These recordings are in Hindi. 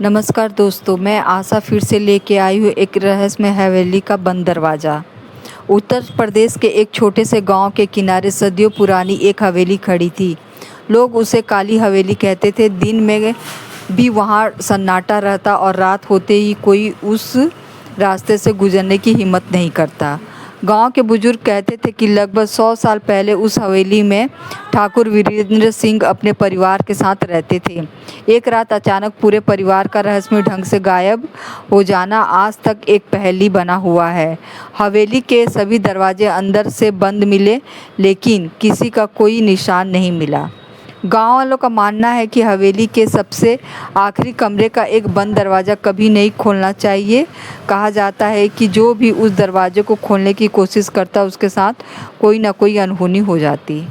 नमस्कार दोस्तों, मैं आशा फिर से लेके आई हूँ एक रहस्यमय हवेली का बंद दरवाज़ा। उत्तर प्रदेश के एक छोटे से गांव के किनारे सदियों पुरानी एक हवेली खड़ी थी। लोग उसे काली हवेली कहते थे। दिन में भी वहाँ सन्नाटा रहता और रात होते ही कोई उस रास्ते से गुजरने की हिम्मत नहीं करता। गांव के बुजुर्ग कहते थे कि लगभग 100 साल पहले उस हवेली में ठाकुर वीरेंद्र सिंह अपने परिवार के साथ रहते थे। एक रात अचानक पूरे परिवार का रहस्यमय ढंग से गायब हो जाना आज तक एक पहेली बना हुआ है। हवेली के सभी दरवाजे अंदर से बंद मिले, लेकिन किसी का कोई निशान नहीं मिला। गांव वालों का मानना है कि हवेली के सबसे आखिरी कमरे का एक बंद दरवाज़ा कभी नहीं खोलना चाहिए। कहा जाता है कि जो भी उस दरवाजे को खोलने की कोशिश करता उसके साथ कोई ना कोई अनहोनी हो जाती।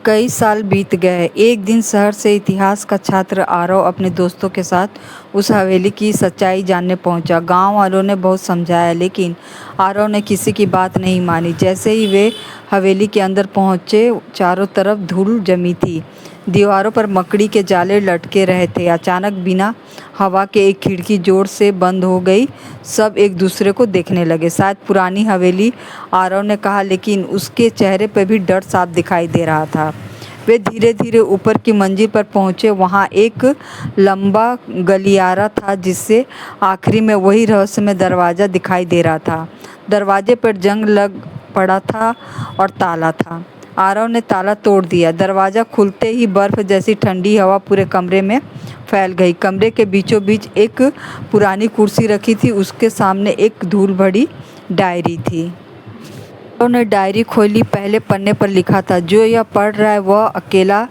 कई साल बीत गए। एक दिन शहर से इतिहास का छात्र आरव अपने दोस्तों के साथ उस हवेली की सच्चाई जानने पहुंचा। गांव वालों ने बहुत समझाया, लेकिन आरव ने किसी की बात नहीं मानी। जैसे ही वे हवेली के अंदर पहुंचे, चारों तरफ धूल जमी थी। दीवारों पर मकड़ी के जाले लटके रहे थे। अचानक बिना हवा के एक खिड़की जोर से बंद हो गई। सब एक दूसरे को देखने लगे। शायद पुरानी हवेली, आरव ने कहा, लेकिन उसके चेहरे पर भी डर साफ दिखाई दे रहा था। वे धीरे धीरे ऊपर की मंजिल पर पहुंचे। वहां एक लंबा गलियारा था, जिससे आखिरी में वही रहस्यमय दरवाज़ा दिखाई दे रहा था। दरवाजे पर जंग लग पड़ा था और ताला था। आरव ने ताला तोड़ दिया। दरवाज़ा खुलते ही बर्फ़ जैसी ठंडी हवा पूरे कमरे में फैल गई। कमरे के बीचों बीच एक पुरानी कुर्सी रखी थी। उसके सामने एक धूल भरी डायरी थी। आरव ने डायरी खोली। पहले पन्ने पर लिखा था, जो यह पढ़ रहा है वह अकेला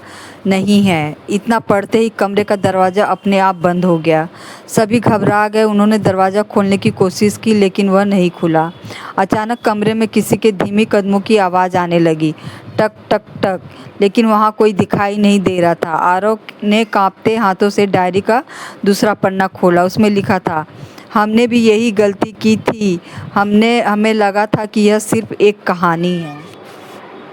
नहीं है। इतना पढ़ते ही कमरे का दरवाज़ा अपने आप बंद हो गया। सभी घबरा गए। उन्होंने दरवाज़ा खोलने की कोशिश की, लेकिन वह नहीं खुला। अचानक कमरे में किसी के धीमी कदमों की आवाज़ आने लगी, टक टक टक, लेकिन वहाँ कोई दिखाई नहीं दे रहा था। आरव ने कांपते हाथों से डायरी का दूसरा पन्ना खोला। उसमें लिखा था, हमने भी यही गलती की थी। हमें लगा था कि यह सिर्फ एक कहानी है,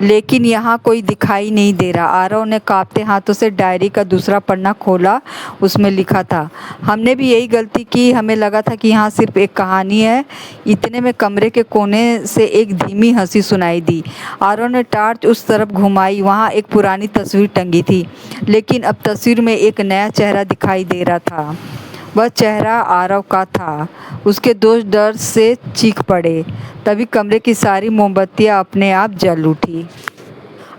लेकिन यहाँ कोई दिखाई नहीं दे रहा। आरव ने कांपते हाथों से डायरी का दूसरा पन्ना खोला। उसमें लिखा था, हमने भी यही गलती की। हमें लगा था कि यहाँ सिर्फ एक कहानी है। इतने में कमरे के कोने से एक धीमी हंसी सुनाई दी। आरव ने टॉर्च उस तरफ घुमाई। वहाँ एक पुरानी तस्वीर टंगी थी, लेकिन अब तस्वीर में एक नया चेहरा दिखाई दे रहा था। वह चेहरा आरव का था। उसके दोस्त डर से चीख पड़े। तभी कमरे की सारी मोमबत्तियां अपने आप जल उठी।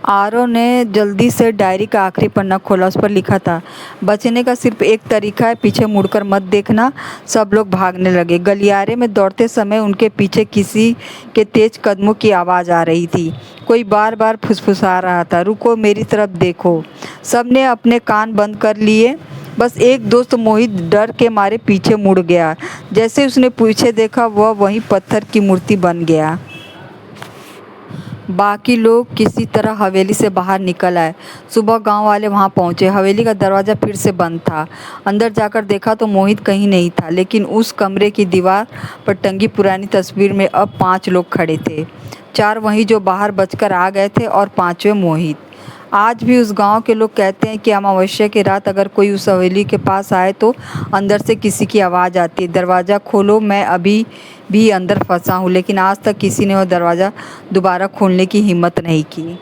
आरव ने जल्दी से डायरी का आखिरी पन्ना खोला। उस पर लिखा था, बचने का सिर्फ एक तरीका है, पीछे मुड़कर मत देखना। सब लोग भागने लगे। गलियारे में दौड़ते समय उनके पीछे किसी के तेज कदमों की आवाज़ आ रही थी। कोई बार बार फुसफुसा रहा था, रुको, मेरी तरफ देखो। सब ने अपने कान बंद कर लिए। बस एक दोस्त मोहित डर के मारे पीछे मुड़ गया। जैसे उसने पीछे देखा, वह वहीं पत्थर की मूर्ति बन गया। बाकी लोग किसी तरह हवेली से बाहर निकल आए। सुबह गांव वाले वहां पहुंचे। हवेली का दरवाज़ा फिर से बंद था। अंदर जाकर देखा तो मोहित कहीं नहीं था, लेकिन उस कमरे की दीवार पर टंगी पुरानी तस्वीर में अब 5 लोग खड़े थे। 4 वहीं जो बाहर बचकर आ गए थे और 5वें मोहित। आज भी उस गांव के लोग कहते हैं कि अमावस्या की रात अगर कोई उस हवेली के पास आए तो अंदर से किसी की आवाज़ आती है, दरवाज़ा खोलो, मैं अभी भी अंदर फंसा हूँ। लेकिन आज तक किसी ने वह दरवाज़ा दोबारा खोलने की हिम्मत नहीं की।